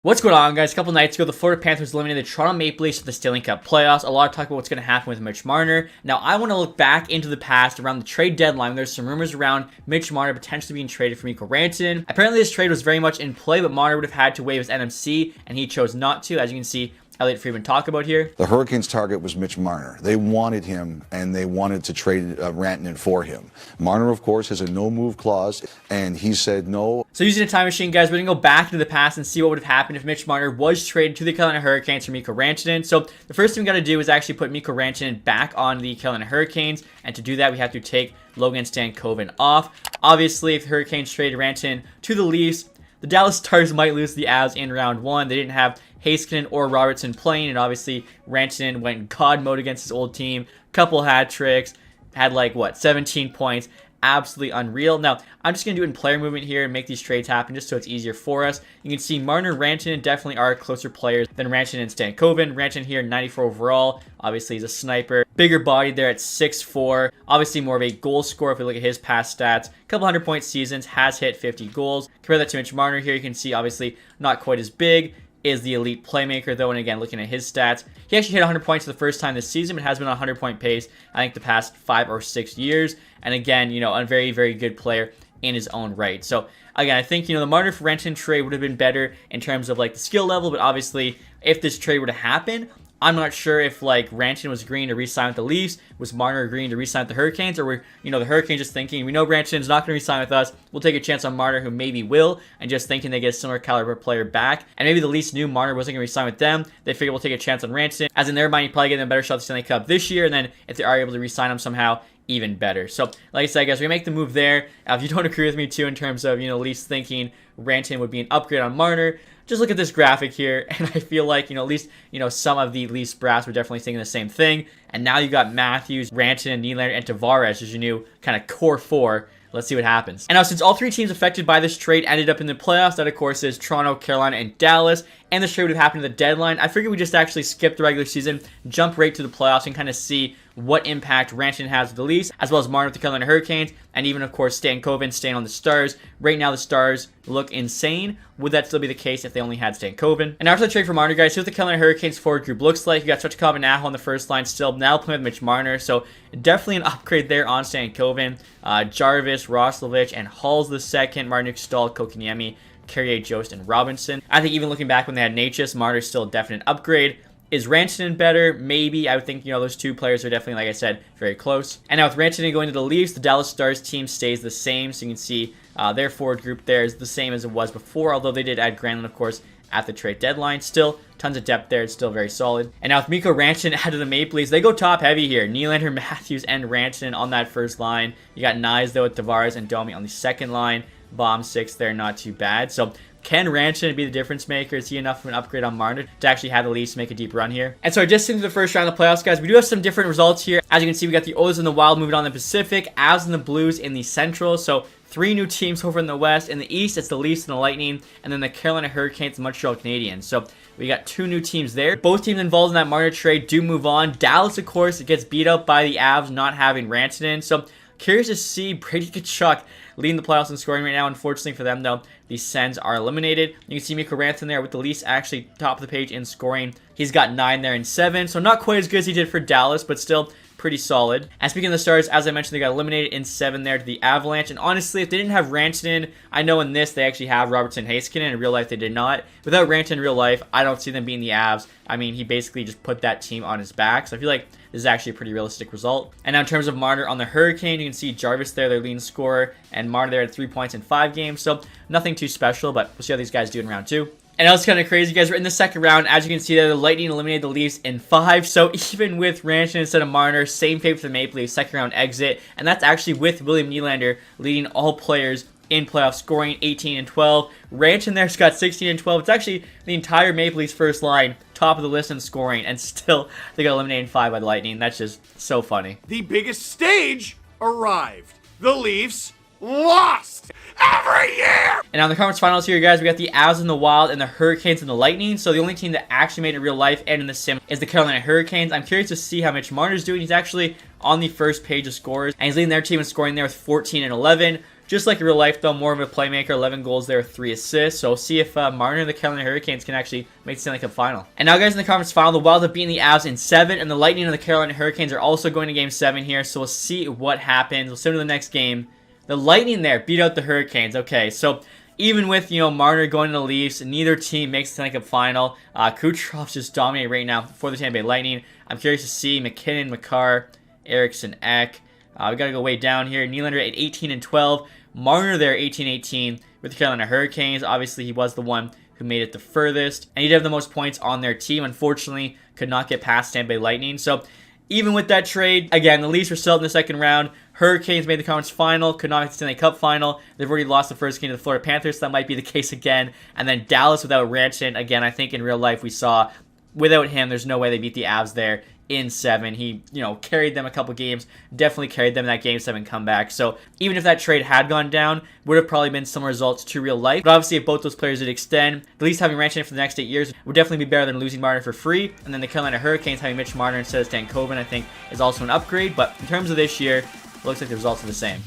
What's going on, guys? A couple nights ago, the Florida Panthers eliminated the Toronto Maple Leafs for the Stanley Cup playoffs. A lot of talk about what's going to happen with Mitch Marner. Now, I want to look back into the past around the trade deadline. There's some rumors around Mitch Marner potentially being traded for Mikko Rantanen. Apparently, this trade was very much in play, but Marner would have had to waive his NMC, and he chose not to, as you can see Elliot Friedman talk about here. The Hurricanes' target was Mitch Marner. They wanted him, and they wanted to trade Rantanen for him. Marner, of course, has a no-move clause, and he said no. So using a time machine, guys, we're going to go back into the past and see what would have happened if Mitch Marner was traded to the Carolina Hurricanes for Mikko Rantanen. So the first thing we got to do is actually put Mikko Rantanen back on the Carolina Hurricanes, and to do that, we have to take Logan Stankoven off. Obviously, if the Hurricanes traded Rantanen to the Leafs, the Dallas Stars might lose the Avs in round one. They didn't have Heiskanen or Robertson playing, and obviously Rantanen went in God mode against his old team. Couple hat tricks, had 17 points. Absolutely unreal. Now, I'm just going to do it in player movement here and make these trades happen just so it's easier for us. You can see Marner and Rantanen definitely are closer players than Rantanen and Stankoven. Rantanen here, 94 overall. Obviously, he's a sniper. Bigger body there at 6'4". Obviously, more of a goal scorer if we look at his past stats. Couple 100-point seasons, has hit 50 goals. Compare that to Mitch Marner here. You can see, obviously, not quite as big. Is the elite playmaker, though, and again, looking at his stats, he actually hit 100 points for the first time this season, but has been on a 100-point pace, I think, the past 5 or 6 years, and again, a very, very good player in his own right. So, again, I think, the Marner for Rantanen trade would have been better in terms of, the skill level, but obviously, if this trade were to happen, I'm not sure if, Rantanen was agreeing to re-sign with the Leafs, was Marner agreeing to re-sign with the Hurricanes, or were, the Hurricanes just thinking, we know Rantanen's not going to re-sign with us, we'll take a chance on Marner, who maybe will, and just thinking they get a similar caliber player back, and maybe the Leafs knew Marner wasn't going to re-sign with them, they figured we'll take a chance on Rantanen, as in their mind, you probably get them a better shot at the Stanley Cup this year, and then if they are able to re-sign him somehow, even better. So, like I said, guys, we make the move there. If you don't agree with me, too, in terms of, Leafs thinking Rantanen would be an upgrade on Marner, just look at this graphic here, and I feel like, at least, some of the Leafs brass were definitely thinking the same thing. And now you got Matthews, Rantanen, Nylander, and Tavares as your new kind of core four. Let's see what happens. And now, since all three teams affected by this trade ended up in the playoffs, that, of course, is Toronto, Carolina, and Dallas, and this trade would have happened at the deadline, I figured we just actually skip the regular season, jump right to the playoffs, and kind of see what impact Rantanen has with the Leafs, as well as Marner with the Carolina Hurricanes, and even, of course, Stankoven staying on the Stars. Right now, the Stars look insane. Would that still be the case if they only had Stankoven? And after the trade for Marner, guys, here's what the Carolina Hurricanes forward group looks like. You got Svechnikov and Aho on the first line still, now playing with Mitch Marner, so definitely an upgrade there on Stankoven. Jarvis, Roslovic, and Hall's the second. Martin Stahl, Kokiniemi, Carrier, Jost, and Robinson. I think even looking back when they had Natchez, Marner's still a definite upgrade. Is Rantanen better? Maybe. I would think, those two players are definitely, like I said, very close. And now with Rantanen going to the Leafs, the Dallas Stars team stays the same. So you can see their forward group there is the same as it was before, although they did add Granlund, of course, at the trade deadline. Still, tons of depth there. It's still very solid. And now with Mikko Rantanen out of the Maple Leafs, they go top heavy here. Nylander, Matthews, and Rantanen on that first line. You got Nyes, though, with Tavares and Domi on the second line. Bomb 6 there, not too bad. So can Rantanen be the difference maker? Is he enough of an upgrade on Marner to actually have the Leafs make a deep run here? And so just into the first round of the playoffs, guys, we do have some different results here. As you can see, we got the Oilers and the Wild moving on in the Pacific, Avs and the Blues in the Central. So 3 new teams over in the West. In the East, it's the Leafs and the Lightning, and then the Carolina Hurricanes and Montreal Canadiens. So we got 2 new teams there. Both teams involved in that Marner trade do move on. Dallas, of course, it gets beat up by the Avs not having Rantanen. So curious to see Brady Tkachuk leading the playoffs in scoring right now. Unfortunately for them, though, the Sens are eliminated. You can see Mikko Rantanen there with the Leafs actually top of the page in scoring. He's got 9 there and 7, so not quite as good as he did for Dallas, but still pretty solid. And speaking of the Stars, as I mentioned, they got eliminated in 7 there to the Avalanche. And honestly, if they didn't have Rantanen, I know in this they actually have Robertson Heiskanen. In real life, they did not. Without Rantanen in real life, I don't see them being the Avs. I mean, he basically just put that team on his back. So I feel like this is actually a pretty realistic result. And now in terms of Marner on the Hurricane, you can see Jarvis there, their leading scorer, and Marner there at 3 points in 5 games. So nothing too special, but we'll see how these guys do in round 2. And that was kind of crazy, guys. We're in the second round. As you can see there, the Lightning eliminated the Leafs in 5. So even with Rantanen instead of Marner, same fate for the Maple Leafs, second round exit. And that's actually with William Nylander leading all players in playoff scoring, 18 and 12. Rantanen there's got 16 and 12. It's actually the entire Maple Leafs first line, top of the list in scoring, and still they got eliminated in 5 by the Lightning. That's just so funny. The biggest stage arrived. The Leafs lost every year! And on the conference finals here, guys, we got the Avs and the Wild and the Hurricanes and the Lightning. So the only team that actually made it real life and in the sim is the Carolina Hurricanes. I'm curious to see how Mitch Marner's doing. He's actually on the first page of scores, and he's leading their team in scoring there with 14 and 11. Just like in real life, though, more of a playmaker, 11 goals there, 3 assists. So we'll see if Marner and the Carolina Hurricanes can actually make the Stanley Cup final. And now, guys, in the conference final, the Wild have beaten the Avs in 7, and the Lightning and the Carolina Hurricanes are also going to Game 7 here. So we'll see what happens. We'll send to the next game. The Lightning there beat out the Hurricanes. Okay, so even with, Marner going to the Leafs, neither team makes the Stanley Cup final. Kucherov's just dominating right now for the Tampa Bay Lightning. I'm curious to see McKinnon, Makar, Eriksson, Ek. We got to go way down here. Nylander at 18 and 12. Marner there 18-18 with the Carolina Hurricanes. Obviously, he was the one who made it the furthest. And he did have the most points on their team. Unfortunately, could not get past Tampa Bay Lightning. So even with that trade, again, the Leafs were still in the second round. Hurricanes made the conference final, could not make the Stanley Cup final. They've already lost the first game to the Florida Panthers, so that might be the case again. And then Dallas without Rantanen, again, I think in real life we saw without him, there's no way they beat the Avs there in 7. He, carried them a couple games, definitely carried them in that Game 7 comeback. So even if that trade had gone down, would have probably been similar results to real life. But obviously, if both those players did extend, at least having Rantanen for the next 8 years would definitely be better than losing Marner for free. And then the Carolina Hurricanes having Mitch Marner instead of Stan Coven, I think, is also an upgrade. But in terms of this year, it looks like the results are the same.